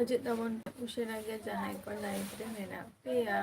ᱦᱤᱡᱩᱜ ᱛᱟᱵᱚᱱ ᱩᱥᱟᱹᱨᱟ ᱜᱮ ᱡᱟᱦᱟᱸᱭ ᱠᱚ ᱞᱟᱭᱤভ ᱨᱮ ᱢᱮᱱᱟᱜ ᱯᱮᱭᱟ।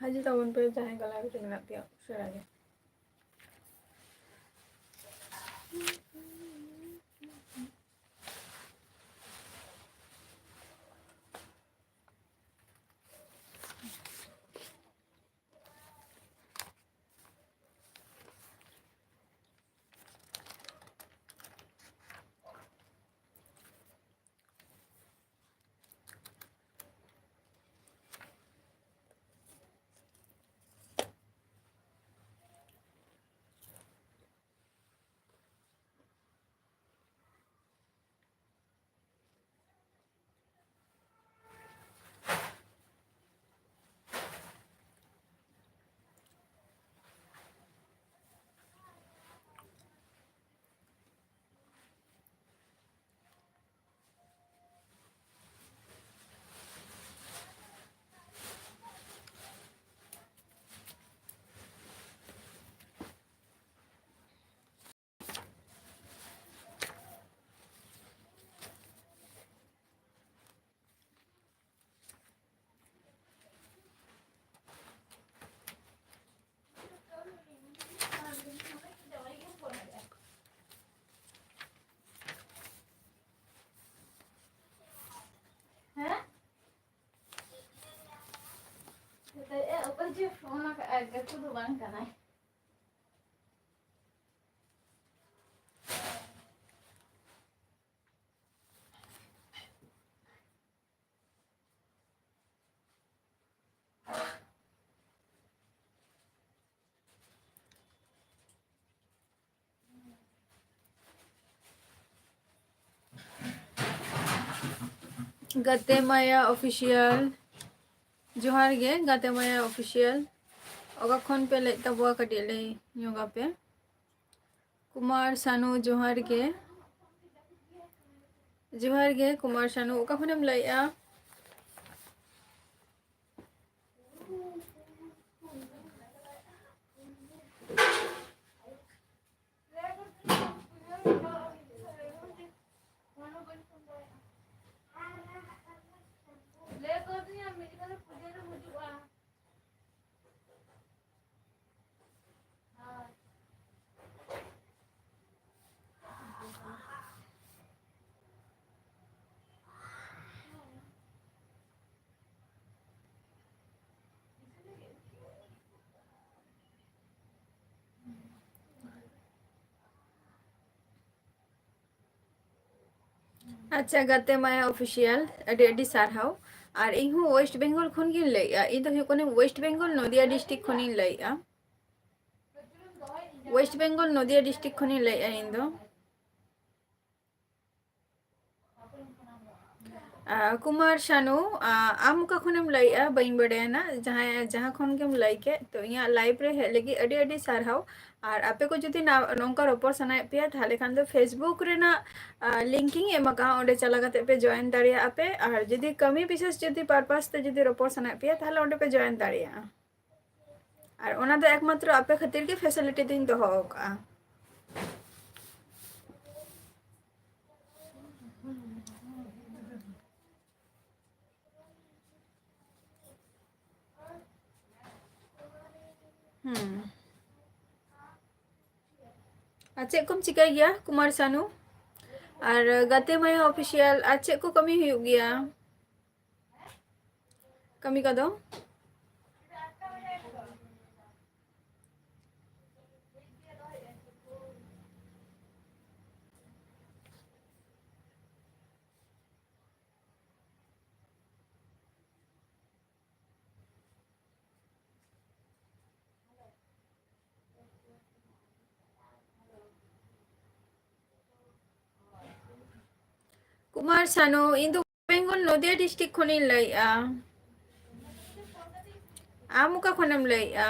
ᱦᱤᱡᱩᱜ ᱛᱟᱵᱚᱱ ᱯᱮ ᱡᱟᱦᱟᱸᱭ ko ᱞᱟᱭᱤভ ᱨᱮ ᱢᱮᱱᱟᱜ ᱯᱮᱭᱟ ᱩᱥᱟᱹᱨᱟ ᱜᱮ। गाते माया ऑफिशियल जोहार गे गाते माया ऑफिशियल ओगा खन पे ले तबवा कटी ले योगा पे कुमार सानू जोहार गे कुमार सानू ओका खनेम लइया अच्छा गाते माया ऑफिशियल अडी अडी सारहाव और इन हूँ वेस्ट बेंगल खन गिन लइया इन तो हुकने वेस्ट बेंगल नदिया डिस्ट्रिक्ट खनिन लइया वेस्ट बेंगल नदिया डिस्ट्रिक्ट खनिन लइया इन दो कुमार शानू आम का खनेम लइया बइन बड़ेना जहाँ जहाँ खन केम लइके तो इया लाइव रे हे लगी अडी अडी सारहाव और आपे को जुदी ना नोंका रोपर सनाय पे ताले खान दो फेसबुक रेना लिंकिंग एमका ओंडे चला कते पे जॉइन दाड़िया आपे और जुदी कमी विशेष जुदी पर्पस ते जुदी रोपर सनाय पे ताले ओंडे पे जॉइन दाड़िया और ओना दो एकमात्र आपे खातिर के फैसिलिटी दिन दोहो का ᱪᱮᱫ ᱠᱚᱢ ᱪᱤᱠᱟᱹᱭ ᱜᱮᱭᱟ कुमार सानू और गाते माया ऑफिशियल आज चेक को कमी हुई गया कमी का दो कुमार सानो इन दो बेंगल नदिया डिस्ट्रिक्ट खनिन लइआ आम का खनम लइआ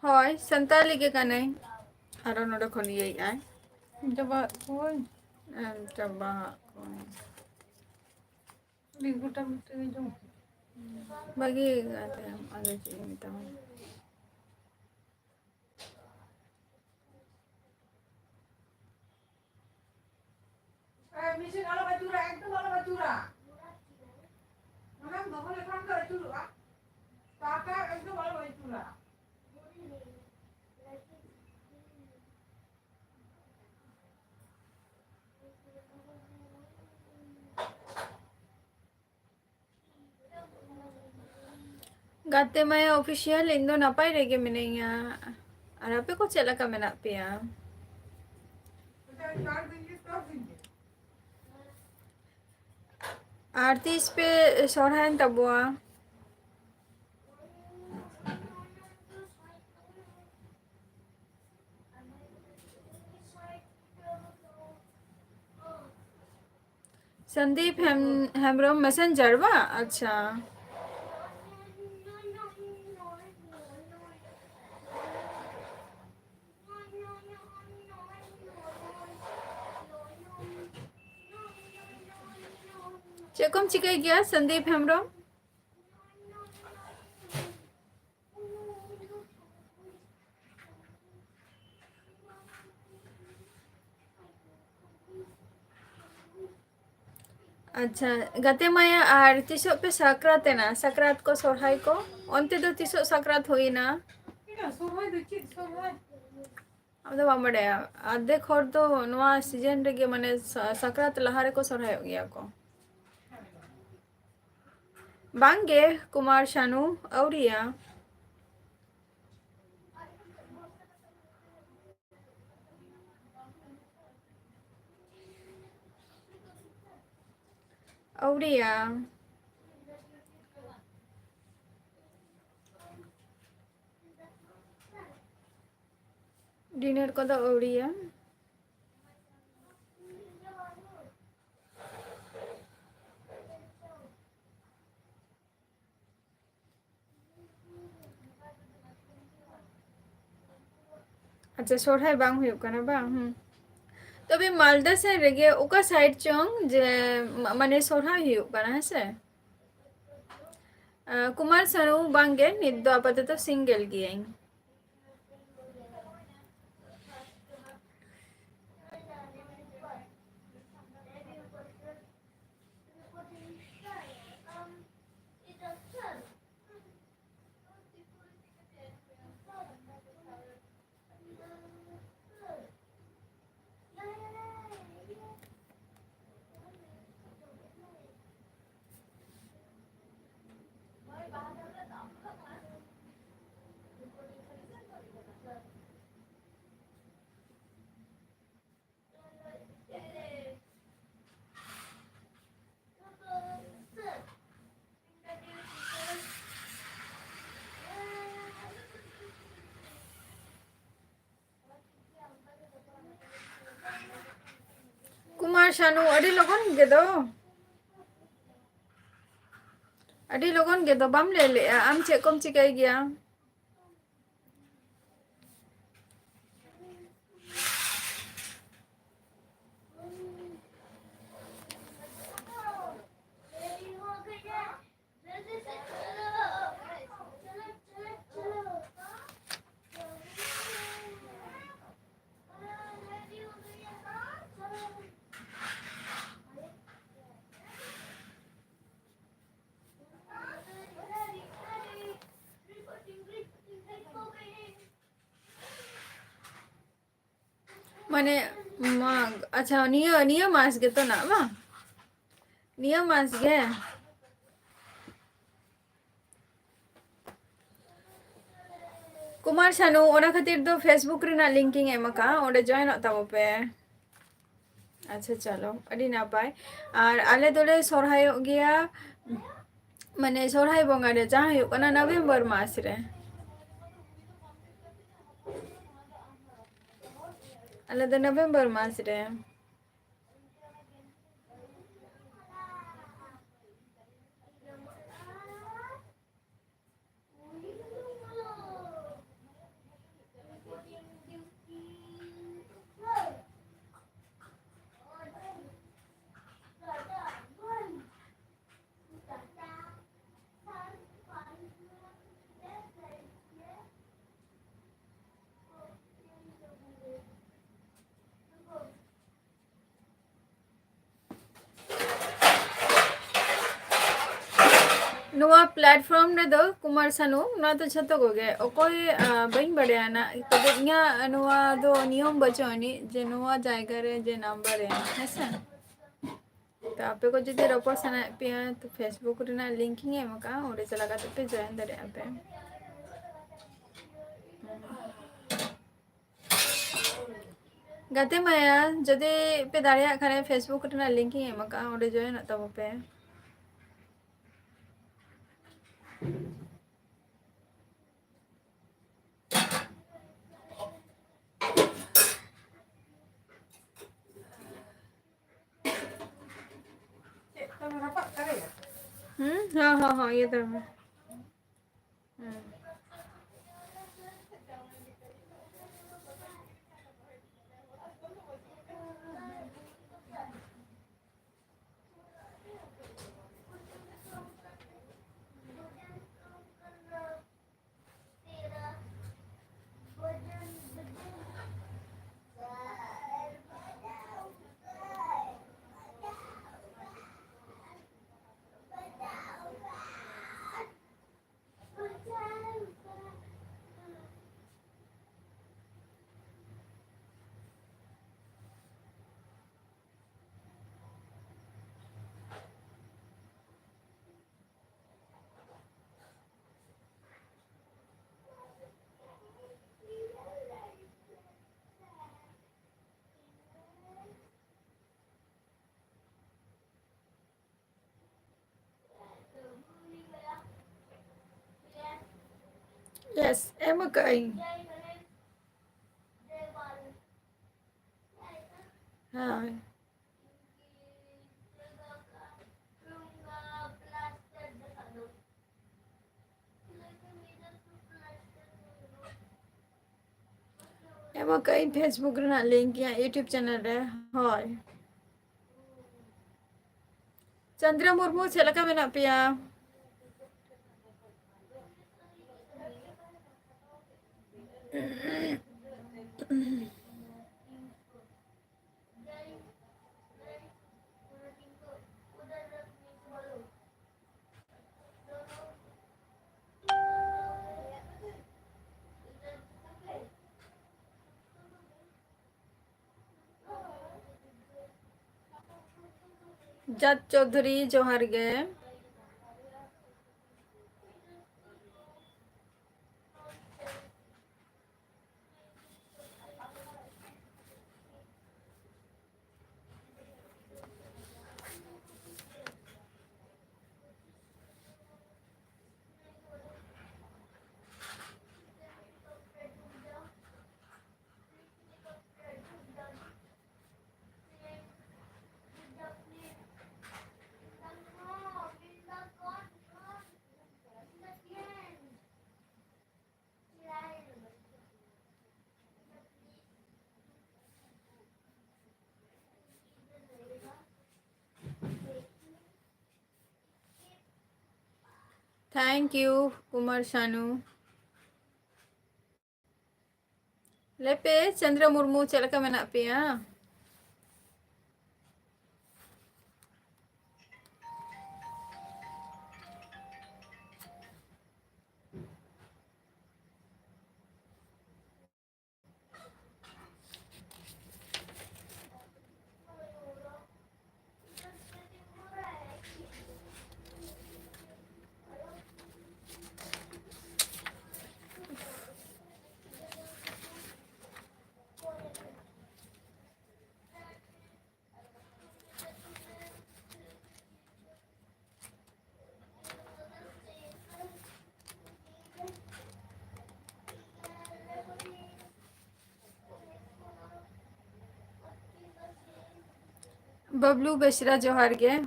होय संताली के कने आरो नोडे खन यई आय जबा होय जबा लिगुटा मिटे जो बागी आते हम आगे चीज मिटा मिशन आलो बचूरा एकदम आलो बचूरा मनम भगवान काम करे चुरा काका एकदम आलो बचूरा गाते माया ऑफिशियल इन दो नपाय रेगे मिनेया और आपे को चला का मेना पेया आरती इस पे सोहरान तबुआ संदीप हेमब्रम मैसेंजर बा अच्छा चेकम चिकाई गया संदीप हेमब्रम अच्छा गते माया और तिसो पे सक्रात है ना सक्रात को सोहाई को अंते दो तिसो सक्रात हुई ना अब तो बामड़े आधे खोर तो नवा सीजन रे माने सक्रात लहारे को सोहाई हो गया को बांगे कुमार शानू औरिया औरिया डिनर को तो औरिया अच्छा सोहाई बांग हुई करना बांग तबे मालदा से रेगे ओका साइड चोंग जे माने सोहाई हुई करना है से कुमार सानू बांगे नित दो आपातत सिंगल गियें कुमार शानू अड़ी लगन गे दो अड़ी लोगन के तो बम ले ले आम चे कम चिकाई गया माने अच्छा निया मास गे तो ना बा निया मास गे कुमार शानू ओना खातिर दो Facebook Raina linking एमका ओडे join Tabo पे अच्छा चलो अड़ी नापाय और आले दोले सोरहाय गया माने सोरहाय बंगा रे जहाँ हुयो कना नवंबर मास रे आले दो नवंबर मास रे नुआ प्लेटफॉर्म रे दो कुमार सानू ना तो छतो को गे ओकोय बइन बड़े ना तबे इया नुआ दो नियम बचोनी जे नुआ जायगा रे जे नंबर है हैसा तो आपे को जदी रपो सना पे तो फेसबुक रे ना लिंकिंग है मका ओरे चला का पे जॉइन दरे आपे गाते माया जदी पे दाड़िया खाने फेसबुक रे ना लिंकिंग है मका ओरे जॉइन तबो पे हाँ हाँ हाँ ये तो है यस एम कई हाँ एम कई फेसबुक रे ना लिंक या यूट्यूब चैनल रे होय चंद्र मुर्मू चलका मेना पिया जत चौधरी जोहार गे थैंक यू कुमार शानू लेपे चंद्र मुर्मू चलका मेना पेया बबलू बेसरा जोहार गे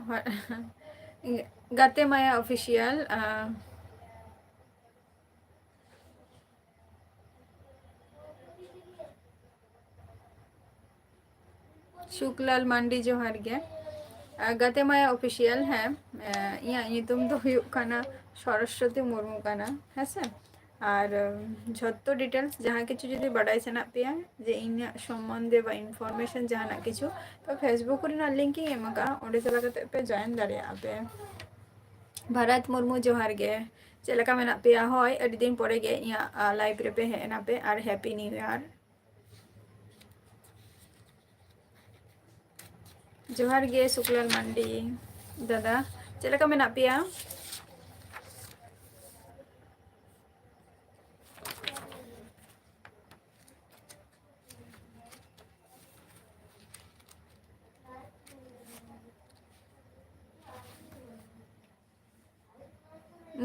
गाते माया ऑफिशियल शुक्लाल मांडी जोहार गे गाते माया ऑफिशियल है इया ᱧᱩᱛᱩᱢ ᱫᱚ ᱦᱩᱭᱩᱜ ᱠᱟᱱᱟ सरस्वती मुर्मू ᱠᱟᱱᱟ ᱦᱮᱸᱥᱮ और झोत्तो डिटेल्स जहाँ किछु जुदी बाडाय सनात पेया जे इन्या सम्बन्धे बा इनफॉर्मेशन जहाँ किछु तो फेसबुक रेना लिंक ᱤᱧ ᱮᱢ ᱟᱠᱟᱜᱼᱟ ᱚᱸᱰᱮ ᱪᱟᱞᱟᱣ ᱠᱟᱛᱮ ᱯᱮ जॉइन दाड़ेयाᱜᱼᱟ पे भारत मुर्मू जोहार गे चेद लेका मेनाग पेया हय अडी दिन परे गे इया लाइव रे पे हेज एना पे और हैप्पी न्यू ईयर जोहार गे शुक्लाल मांडी दादा चेद लेका मेनाग पेया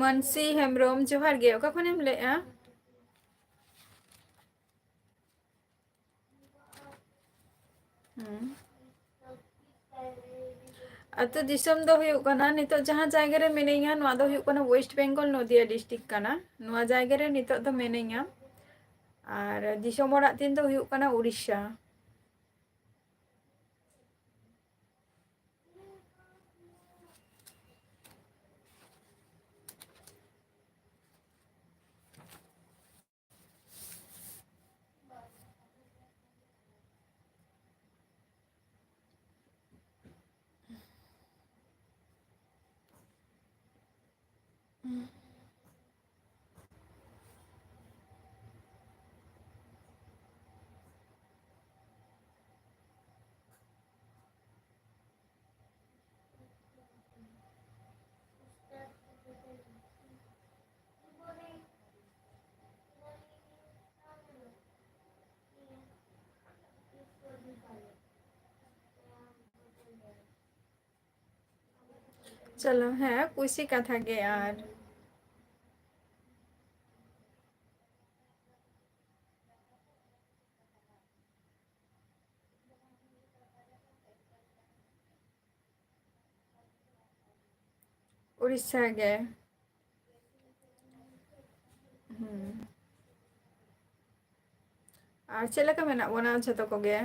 मनसी हेम्ब्रोम जोहार गे ओका खनेम लेआ अतो दिसम दो हुयुग कना नितो जहाँ जायगा रे मिनेया नोआ दो हुयुग कना वेस्ट बेंगल नदिया डिस्ट्रिक्ट कना नोआ जायगा रे नितो दो मिनेया और दिसम ओराग तीन दो हुयुग कना उड़ीसा चलो है कुछ कथा गे यार उड़ीसा गे और चेद लेका मेना बोना झोतो को गे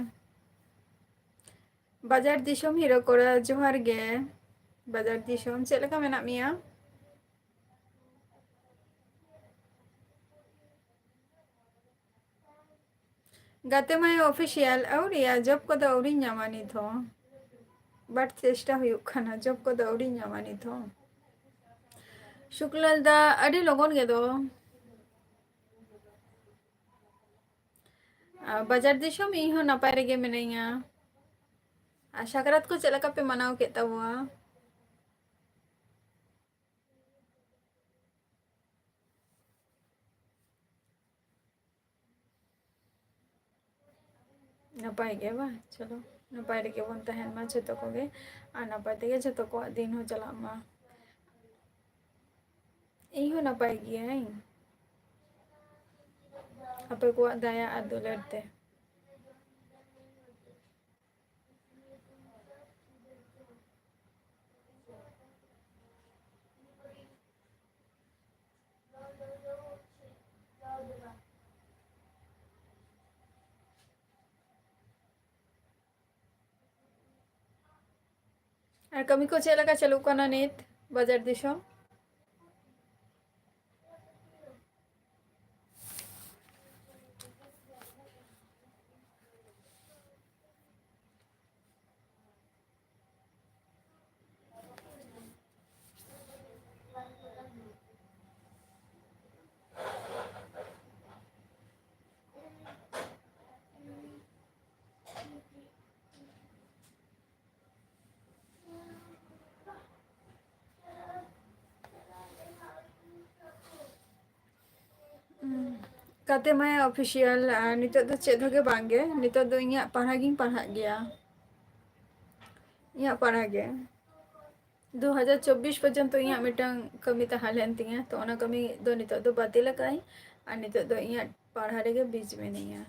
बाजार दिसम हिरो कोड़ा जोहार गे बाजार दिसम चेद लेका मेना मिया गाते माया ऑफिशियल औरिया जब को दो औरी ᱧᱟᱢᱟ ᱱᱤᱛ ᱦᱚᱸ बट चेष्टा हुयुग खाना जब को दौड़ी ᱧᱟᱢᱟ ᱱᱤᱛ ᱦᱚᱸ शुक्लाल दा अडी लगन गे दो बाजार दिसम ᱤᱧ ᱦᱚᱸ ᱱᱟᱯᱟᱭ ᱨᱮᱜᱮ ᱢᱤᱱᱟᱹᱧᱟ और साकरात को चेद लेका पे मनाव के ताबोआ नपाय गे बा चलो नपाय रे बन तहन मा झोतो को गे आ नपाय तेगे झोतो को दिन हो चला मा ᱤᱧ ᱦᱚᱸ नपाय गियाᱹᱧ आपे को दाया आ दुलार ते और कमी को चेद लेका चलू कना नित बाजार दिसम Kate Maya official nito do ched hoge bange nito do inya parhaging parhag gaya inya parhage 2024 पर्यंत इया मिटंग कमी तहालेन तिया तो ओना कमी दो नितो दो बातिल काई और नितो दो इया पढ़ा रेगे बीच में नहीं है।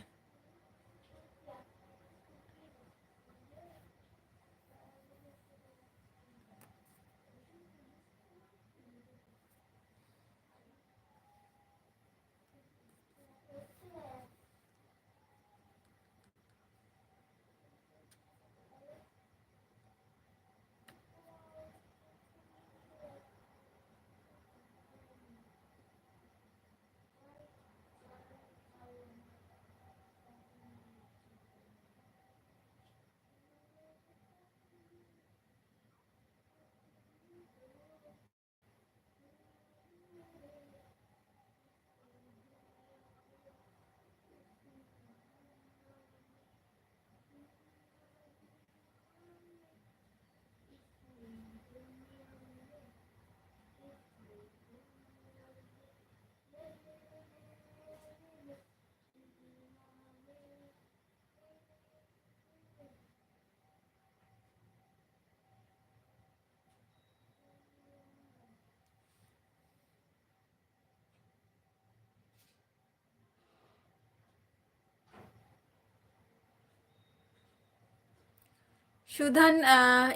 सुधान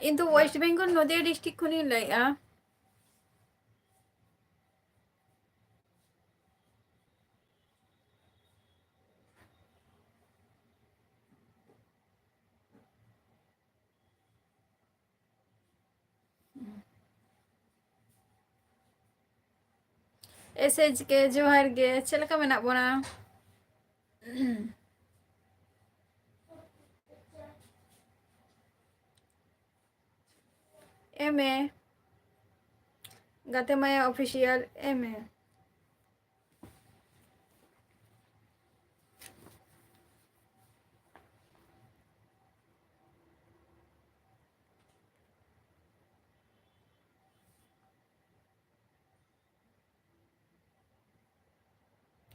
इन तो वेस्ट बेंगल नदिया डिस्ट्रिक्ट खुनी लइया एसएच के जोहार गे चलका मेना बोना एमए गाते माया ऑफिशियल एमए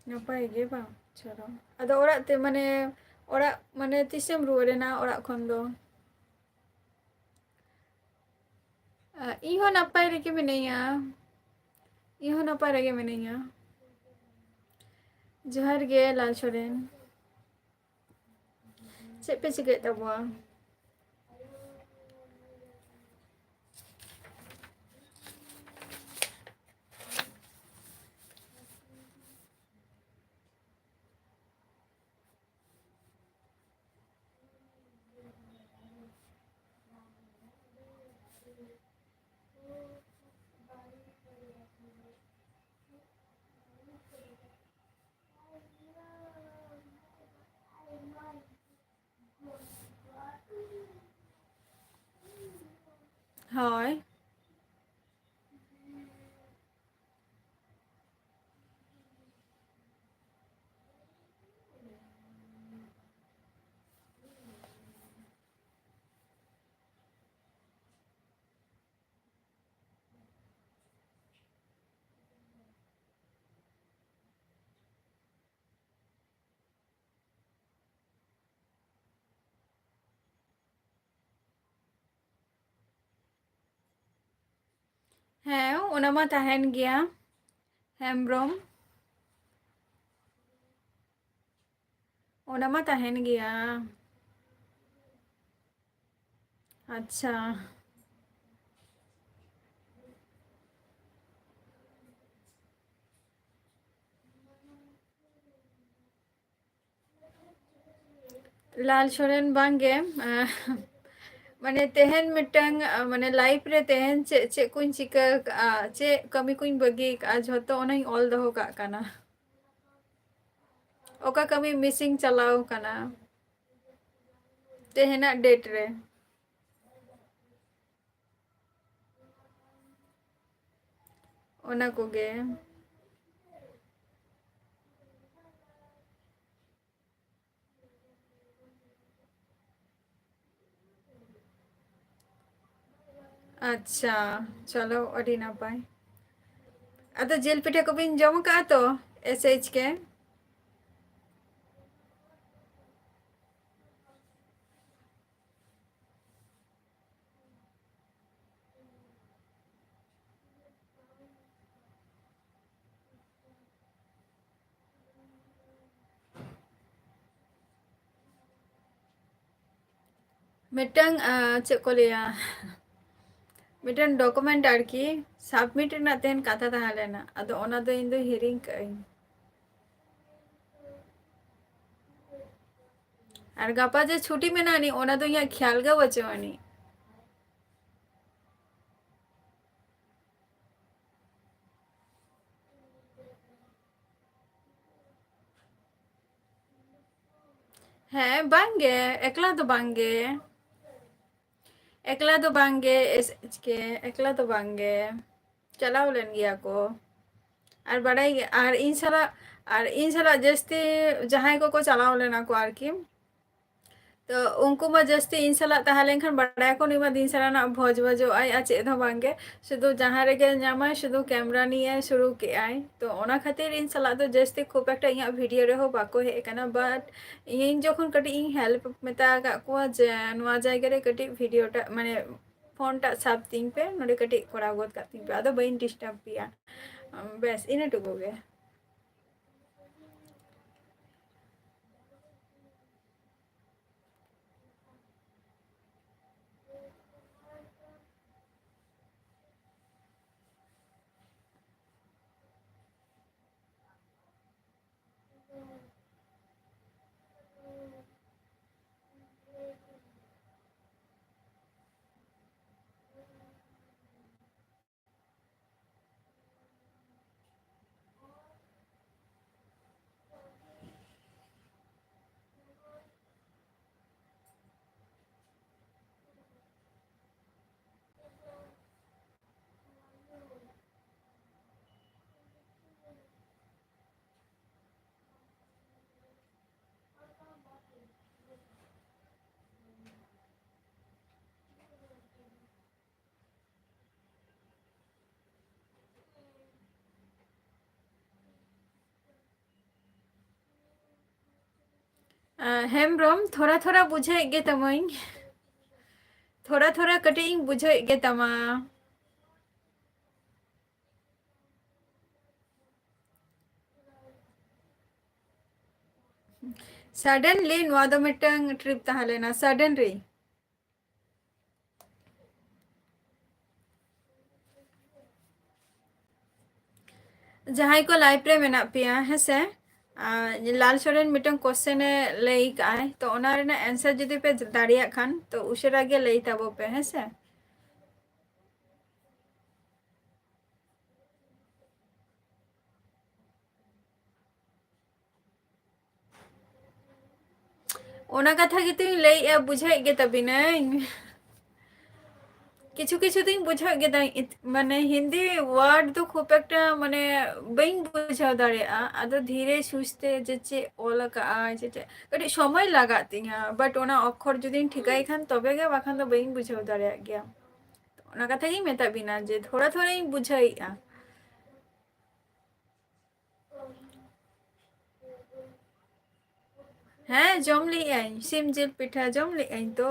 नपाय गे बा चलो अदो ओरा ते माने तिसेम रुवारेना ओरा खन दो इहो नपाय रेगे मिनैया इहो नपाय रेगे मिनैया जोहार गे लाल सोरेन चेद पे चिकाय ताबोआ হয় ᱦᱮᱸ ᱚᱱᱟ ᱢᱟ ᱛᱟᱦᱮᱱ ᱜᱮᱭᱟ हेम्ब्रम ᱚᱱᱟ ᱢᱟ ᱛᱟᱦᱮᱱ ᱜᱮᱭᱟ अच्छा लाल सोरेन बांगे माने तेहन मिटंग माने लाइफ रे तेहन चे चे कुन चिका चे कमी कुन बगी आज होतो ओनाई ऑल दहो का काना ओका कमी मिसिंग चलाओ काना तेहना डेट रे ओना कोगे अच्छा चलो अड़ी नापाय अतो जेल पिठा को बिन जम का तो एसएच के मिटंग चेक को लिया मिटन डॉक्यूमेंट आरकी सबमिट रना तेन कथा तहा लेना अदो ओना दो इन दो हिरिंग कई और गापा जे छुट्टी में ना नी ओना दो यहाँ ख्याल गा बचवानी है बांगे एकला तो बांगे एकला तो बांगे एस के एकला तो बांगे चलाव लेन गया को और बड़ाई और इन साला जस्ती जहां को चलाव लेना को आरकी तो उनको मा जस्ती इन साला तहालें खान बड़ा को निमा दिन साला ना भोज भोजो आई चेद हो बांगे शुधु जहां रेगे नामा शुधु कैमरा निये शुरू के आई तो ओना खातिर इन साला तो जस्ती खूब एक इया वीडियो रे हो बाको हे कना बट इन जखन कटी इन हेल्प मेता का को जे नवा जायगा रे कटी वीडियो टा माने फोन टा साब तिंग पे नोडे कटी कोरा गोद का तिंग पे आदो बइन डिस्टर्ब पिया बस इने टुकु गे हेमब्रम थोड़ा थोड़ा बुझे गे तमई थोड़ा थोड़ा कटिंग बुझे गे तमा सडनली नवा दो मिटंग ट्रिप तहा लेना सडन रे जहां को लाइव रे मेना पिया है से लाल सोरेन मिटंग क्वेश्चन लई काय तो ओना रेना आंसर जदि पे दाड़िया खान तो उशरा गे लई ताबो पे है से ओना कथा गे तुई लई बुझाई गे तबी नहीं किछु किछु दिन बुझा गे माने हिंदी वर्ड तो खूब एक माने बइन बुझाव दाड़िया आदो धीरे सुस्ते जेचे ओल का जेचे कटी समय लगा तिया बट ओना अक्षर जुदी ठिकाई खान तबे गे बाखान तो बइन बुझाव दाड़िया गया तो ओना कथा गी मेता बिना जे थोड़ा थोड़ा ही बुझाई हाँ जम ली आई सिम जिल पिठा जम ली आई तो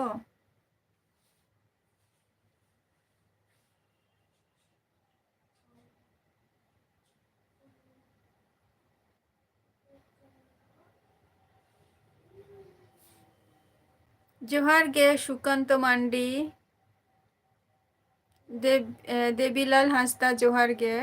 जोहार गे सुकांत मांडी देवीलाल हांसदा जोहार गे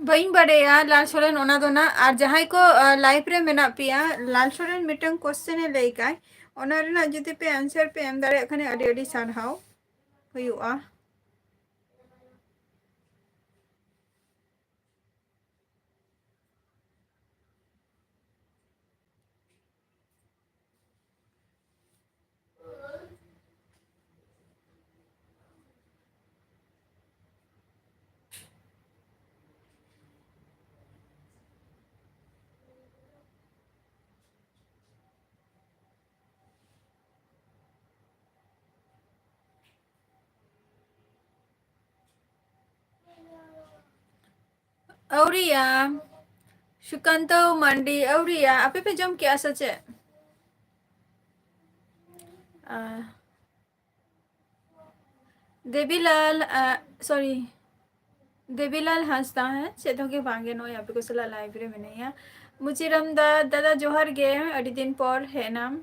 बइन बड़ेया लाल सोरेन ओना दो ना और जहां को लाइव रे मेना पिया लाल सोरेन मिटन क्वेश्चन ए लई काय ओना रेना जदि पे आंसर पे एम दाड़े खाने अडी अडी सारहाव हुयुआ औरिया सुकांतो मंडी औरिया आपे पे जम क्या सचे देवीलाल सॉरी देवीलाल हंसता है चेतों के बांगे नो यहाँ पे कुछ लाइब्रेरी में नहीं है मुझे रमदा दादा जोहर गे अड़ी दिन पर है नाम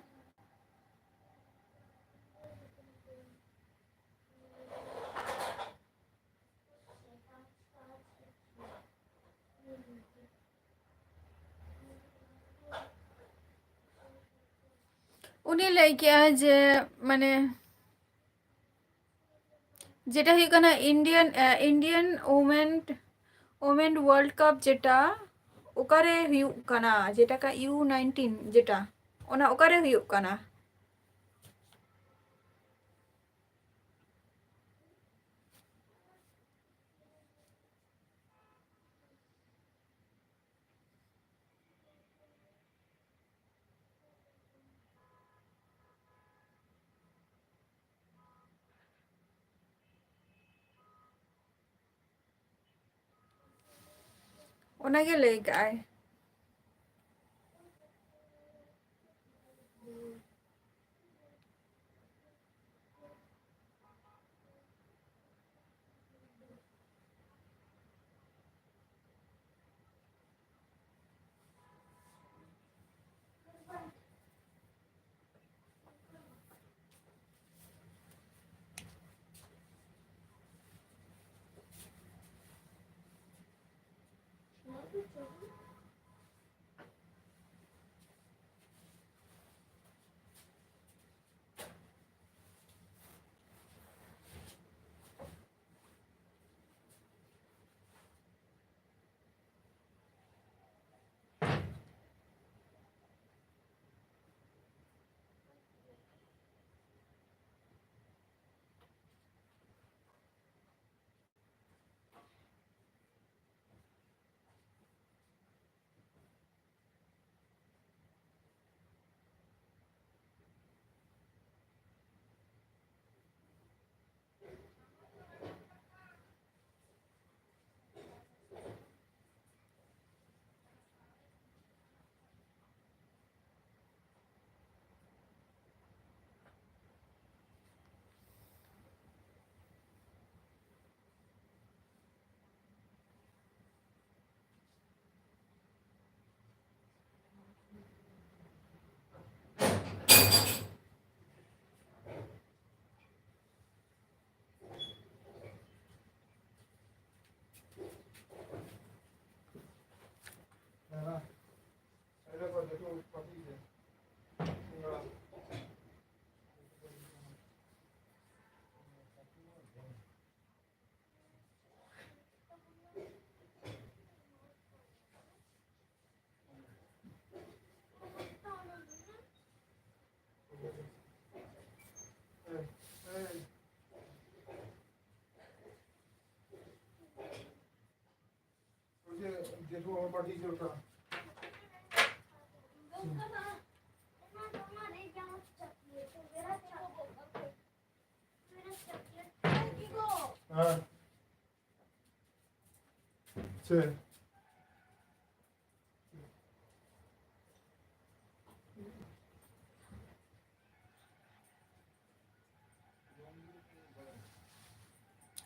उन्हें लाइक जे माने যেটা হয়ে কানা Indian Indian women world cup যেটা ওকারে হুᱭᱩᱜ কানা যেটা কা U19 যেটা ওনা ওকারে হুᱭᱩᱜ কানা ওনাকে লেই কায়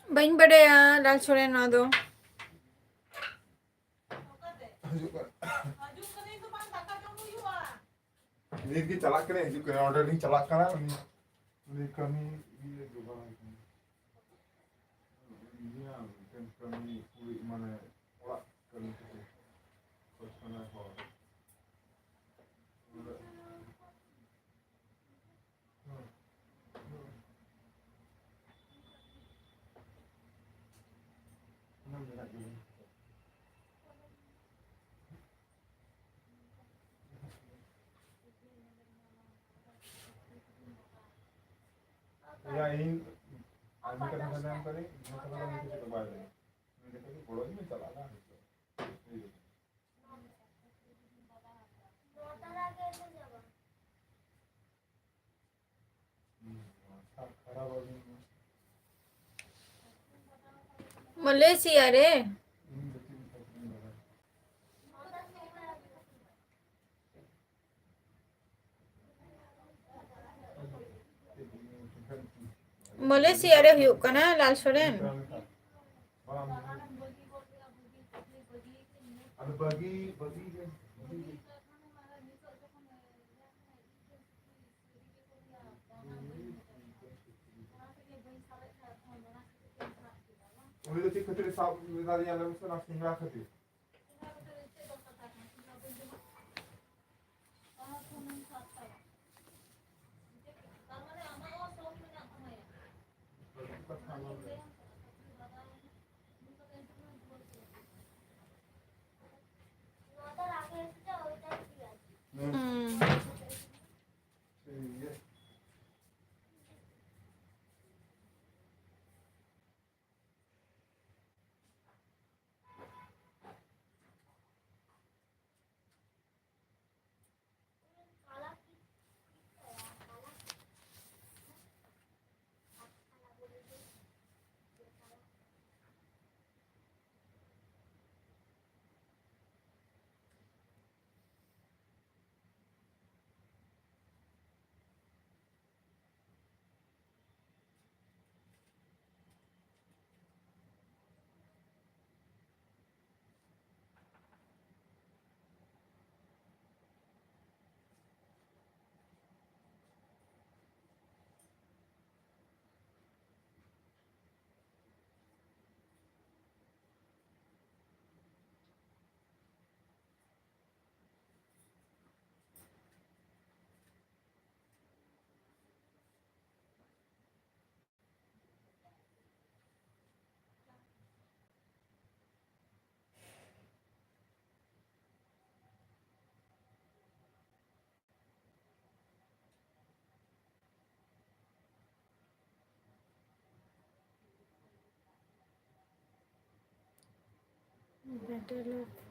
बहन बड़े लाल छोड़े ना दो ᱱᱤᱛ ᱜᱮ ᱪᱟᱞᱟᱜ ᱠᱟᱱᱟ ᱦᱤᱡᱩᱜ ᱠᱟᱱᱟ ᱚᱸᱰᱮ ᱞᱤᱧ ᱪᱟᱞᱟᱜ ᱠᱟᱱᱟ ᱩᱱᱤ ᱠᱟᱹᱢᱤ ᱤᱭᱟᱹ ᱡᱚᱜᱟᱲ ᱤᱭᱟᱹ ᱠᱟᱹᱢᱤ ᱠᱩᱲᱤ ᱢᱟᱱᱮ ᱚᱲᱟᱜ ᱠᱟᱹᱢᱤ ᱠᱚ ᱠᱷᱚᱡ ᱠᱟᱱᱟ ᱦᱚᱲ ᱚᱱᱟ ᱢᱮᱱᱟᱜ ᱜᱮᱭᱟ या इन आदमी का नाम करें मतलब हम कुछ दबा दें मैंने कहा कि बड़ो में चला ना खराब हो गई मलेशिया रे मलेशिया रे हुयुग कना लाल सोरेन Bang, ada bagi उन्हें तो खतरे साफ निकाल दिया ना उसका नाश्ता नहीं खाते battle of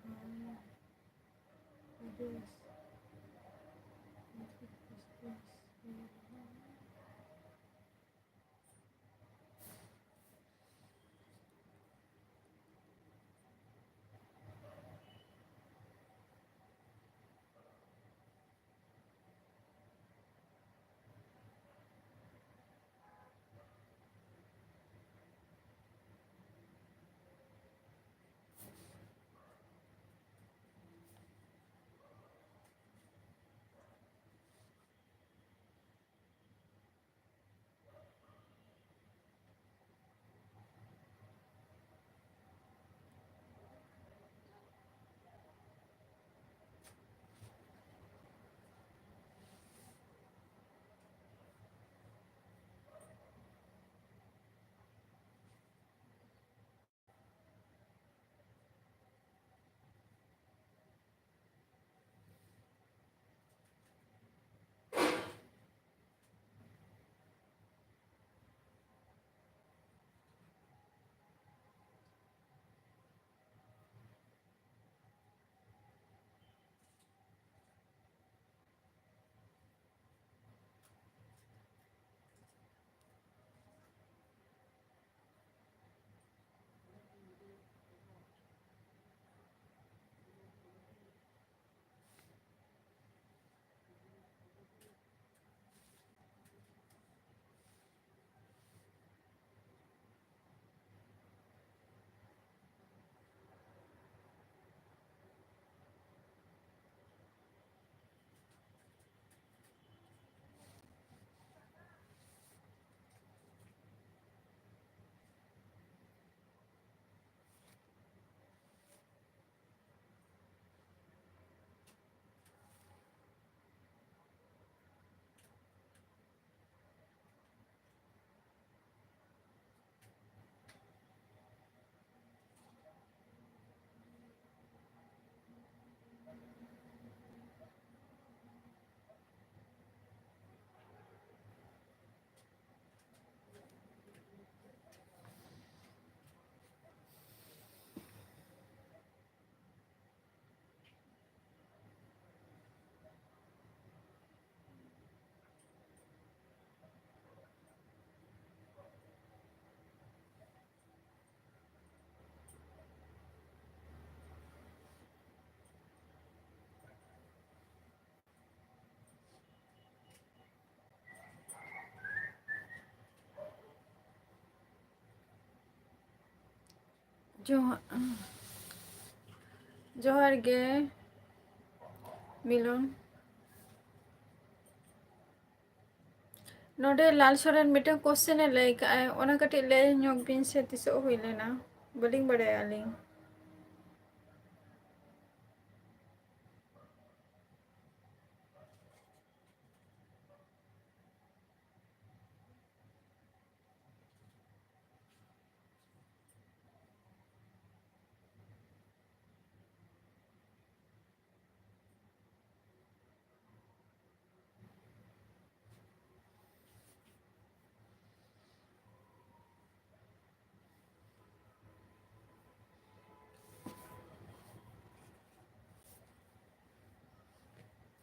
जोहार गे मिलन नोडे लाल सोरेन मिटन क्वेश्चन लय का ओना कटी लय ñok बिन से तिसो हुई लेना बलिंग बड़े आलिंग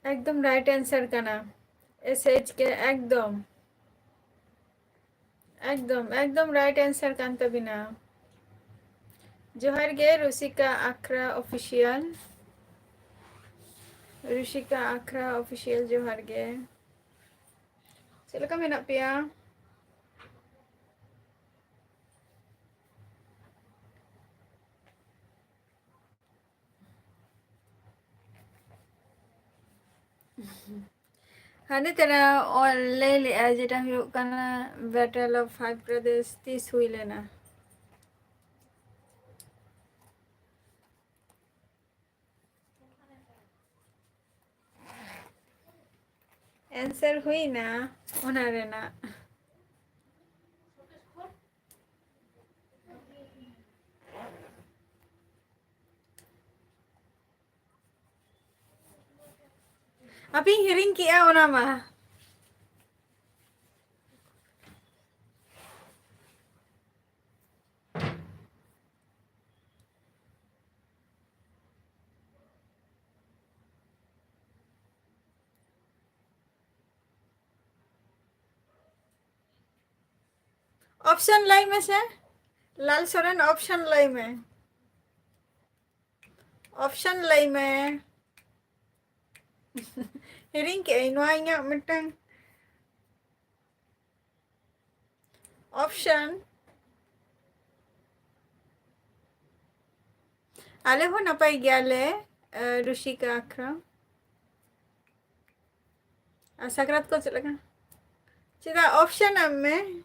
एकदम राइट आंसर करना एसएच के एकदम एकदम एकदम राइट आंसर कांता बिना जोहार गे रुसिका आखरा ऑफिशियल जोहार गे चलका मेना पिया हाने तेरा और ले लिया जेटा हुई करना बैटल ऑफ 5 ब्रदर्स 30 हुई लेना आंसर हुई ना ओना रेना अभी हियरिंग किया ओना मा ऑप्शन लाई में से लाल सोरेन ऑप्शन लाई में ऑप्शन लाई में हियरिंग के नोआ इኛ मिटन ऑप्शन आले हो नपाई गयाले ऋषिका आखरा सकरात को चलेगा चेदा ऑप्शन में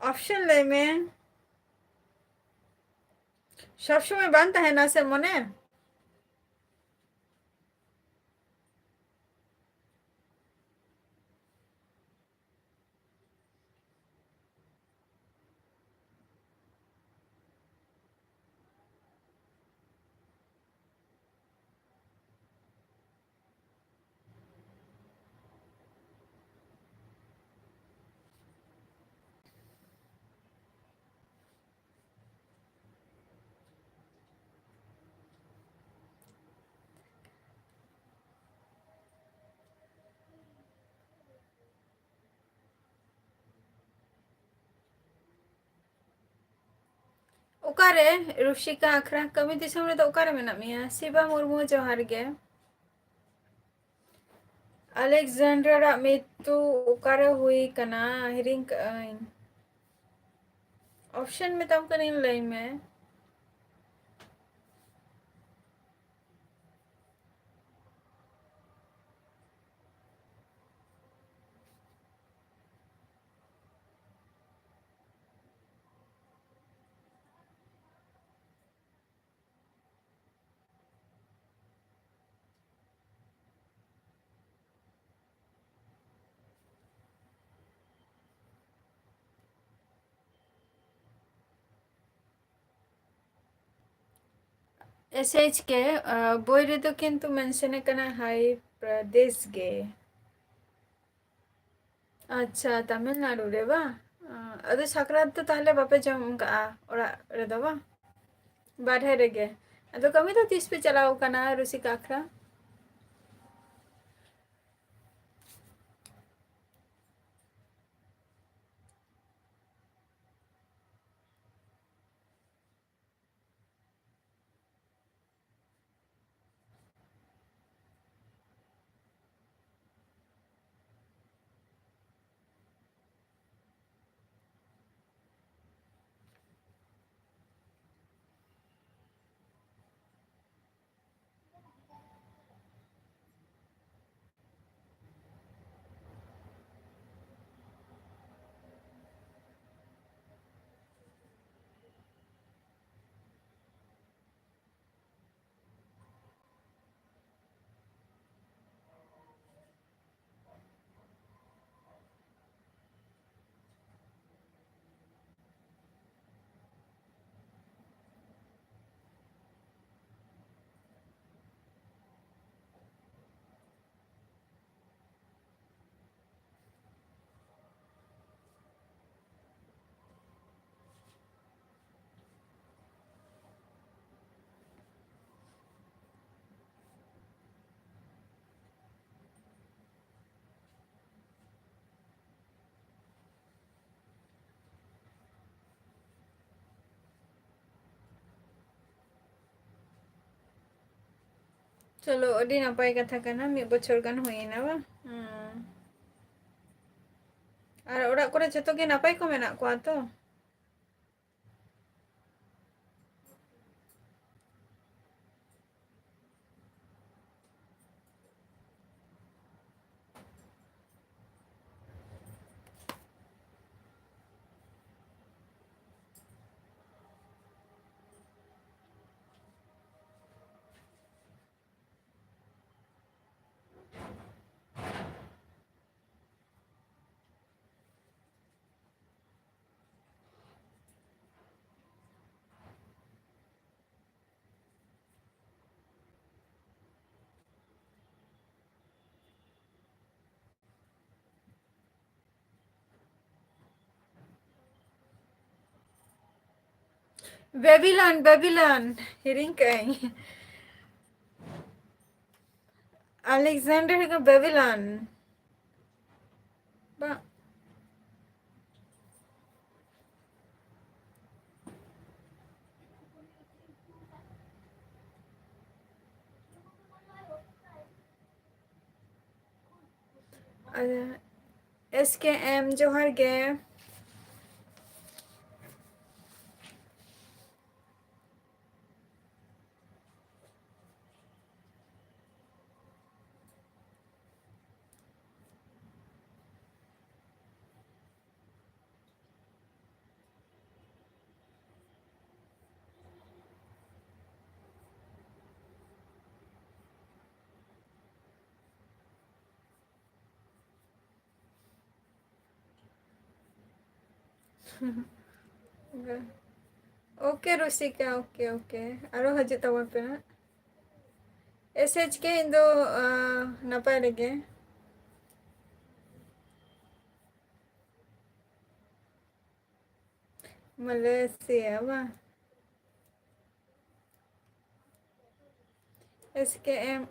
ऑप्शन ले में सब समय बनता है ना से मने ओकारे ऋषिका आखरा कमी दिसम रे तो ओकारे मेना मिया शिवा मुर्मू जोहार गे अलेक्जेंडर मितु ओकारे हुई कना हिरिंग ऑप्शन में तम कनिन लाइन में एसएच के बोय रे तो किंतु मेंशन कना हाई प्रदेश गे अच्छा तमिलनाडु रे बा अदो साकरात तो ताहले बापे जम का ओरा रेदो बा बारहे रेगे अदो कमी तो 30 पे चलाओ कना रुसी काखरा चलो अडी नपाय कथा कना मी बछर गान होइना बा और ओड़ा करे जतो के नपाय को मेना को तो बेबीलन हिरिंग कई अलेक्जेंडर का बेबीलन बा SKM जोहर गे ओके रुसिका ओके ओके आरो हजे तवा पे SH के इंदो नपाय लगे मलेशिया बा SKM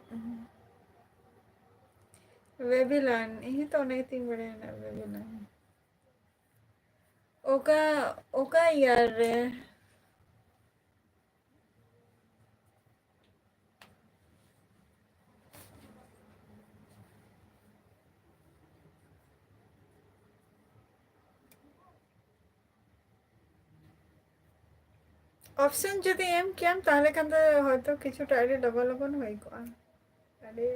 वेबिलन यही तो नहीं तीन बड़े ना वेबिलन ओका ओका यार ऑप्शन যদি এম কেম তাহলে কিন্তু হয়তো কিছুটা আইডি ডেভেলপমেন্ট হই কোয়া আরে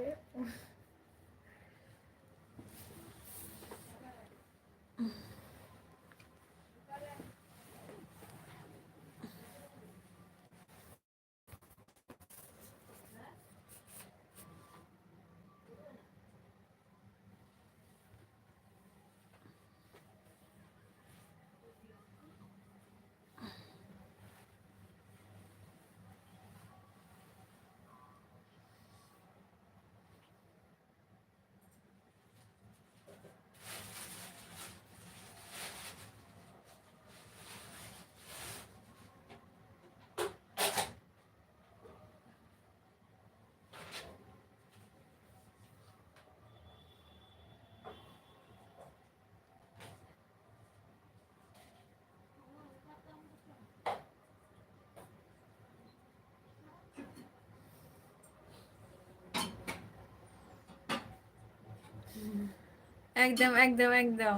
एकदम एकदम एकदम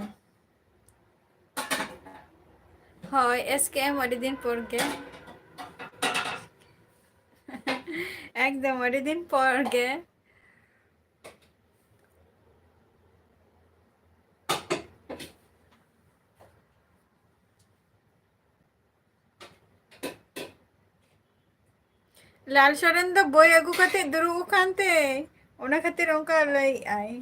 হয় এসকেএম অনেক দিন পর গে একদম অনেক দিন পর গে लाल सरेन द बोय अगु कते दुरु खानते ओना खातिर ओंका लई आई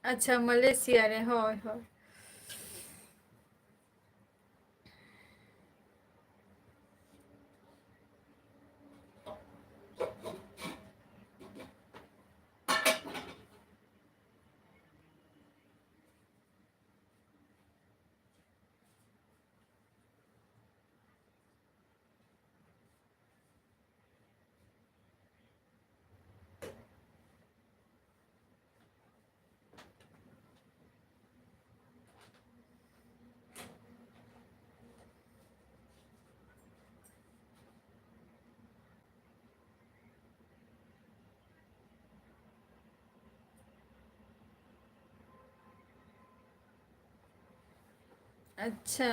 अच्छा मलेशिया रे হয় হয় अच्छा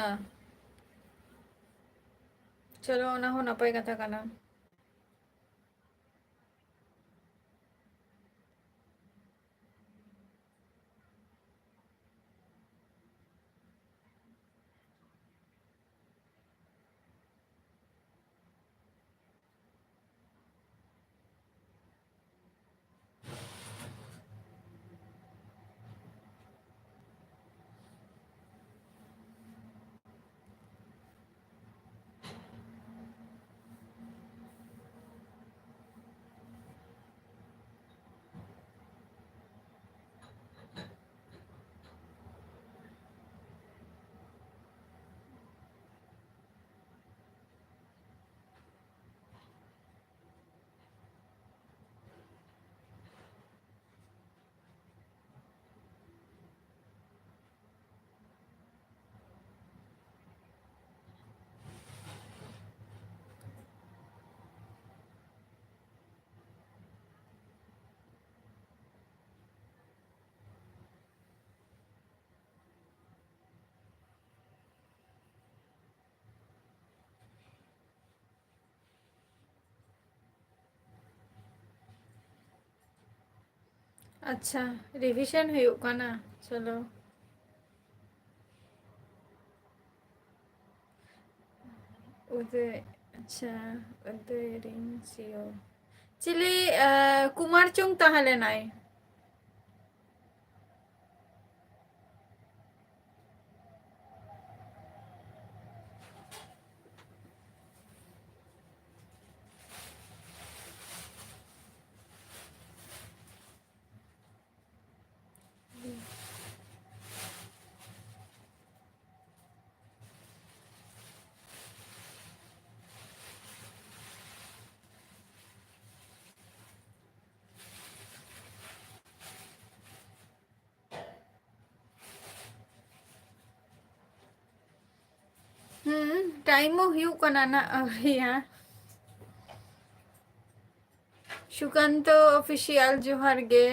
चलो ओना हो नपाय कथा काना अच्छा रिविजन हुई काना चलो उदय अच्छा उदय रिंग सियो चिली कुमार चुंग ताहले नाई टाइम हुई काना ना अभिया सुकांत ऑफिशियल जोहार गे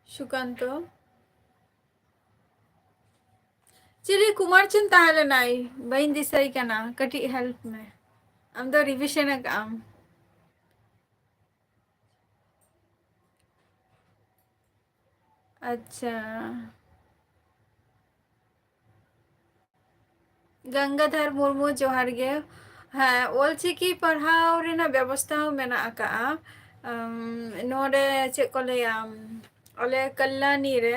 सुकांत चिली कुमार चुन ताहले नाई बइन दिसाई काना कटी हेल्प में आम दो रिविजन काम अच्छा गंगाधर मुर्मू जोहार गे हाँ ओलचिकी पढ़ाओ रेना व्यवस्था मेना आका नोडे चे को लैया ओले कल्याणी रे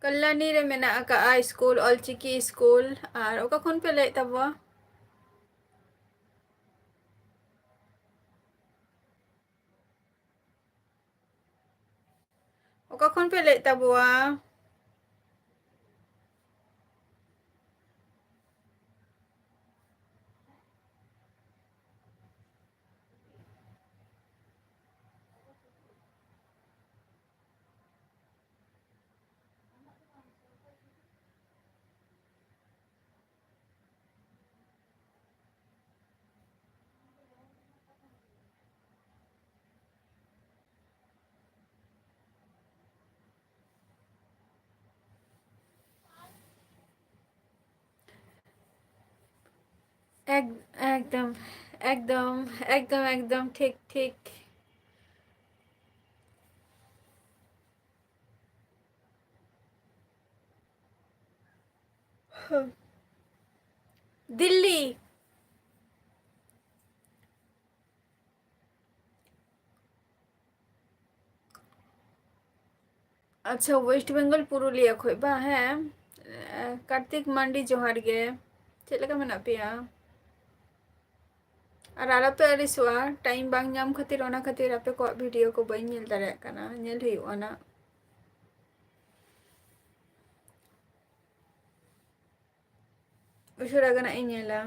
कल्याणी रे मेना का स्कूल ऑलचिकी स्कूल और ओका खन पे ले तबवा ओका खन पे ले तबवा एकदम एकदम एकदम एकदम ठीक ठीक दिल्ली अच्छा वेस्ट बेंगल पुरुलिया खोई बा है कार्तिक मांडी जोहार गे चेक लगा मेना पेया और आलापे अरिसवा टाइम बांग नाम खातिर ओना खातिर आपे को वीडियो को बई नेल दारे कना नेल हुई ना उशुरा गना इनेला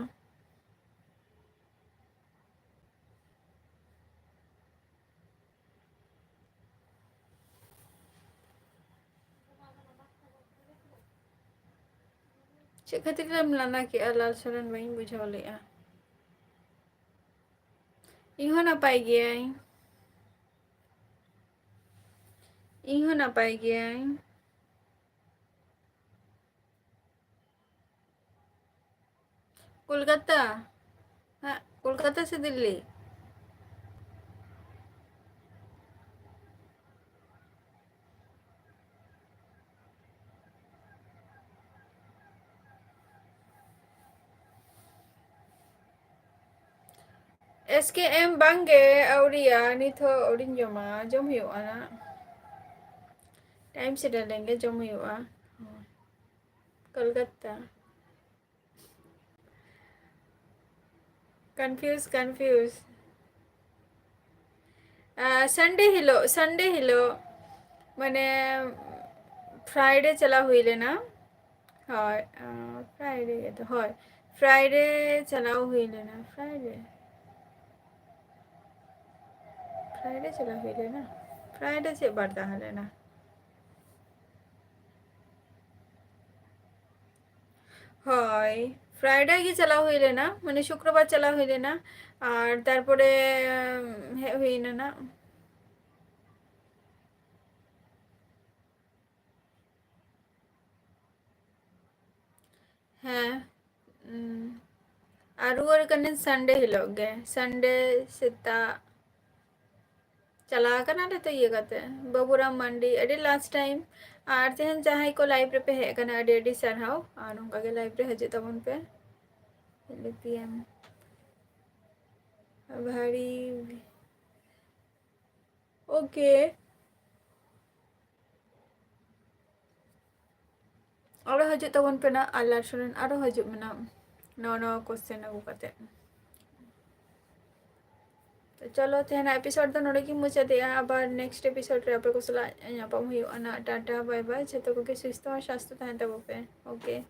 चेक खातिर लाना के लाल सरन बई बुझाव लेया इहो ना पाई गया इहो ना पाई गया कोलकाता हाँ कोलकाता से Delhi SKM bangge auria nitho aurin joma jom हुआ ना टाइम से डालेंगे जम हुआ कोलकाता कंफ्यूज कंफ्यूज संडे हिलो माने फ्राइडे चला हुई लेना হয় फ्राइडे तो হয় फ्राइडे चलाओ हुई लेना फ्राइडे चला हुई लेना फ्राइडे से बढ़ता है लेना হয় ফ্রাইডে কি চলা হইলে না মানে শুক্রবার চলা হইলে না আর তারপরে হইলে না হ্যাঁ আর ওর কানে संडे हिलोग गए संडे सिता चला करना ले तो ये कहते हैं बबुराम मंडी अरे लास्ट टाइम और तेहन जहाँ को लाइव पे है करना अरे अरे सर हाउ और उनका के लाइव पे हजे तब उन पे पीएम भारी ओके और हजे तब उन पे ना अल्लाह सुनन और हजे में ना नौ नौ क्वेश्चन अगू करते तो चलो तेहन एपिसोड तो नोड़े की मुझे दिया अब नेक्स्ट एपिसोड रे आपे को सला यहाँ पर हुई टाटा बाय बाय जतो को के सुस्थ और स्वास्थ्य तहन तब पे ओके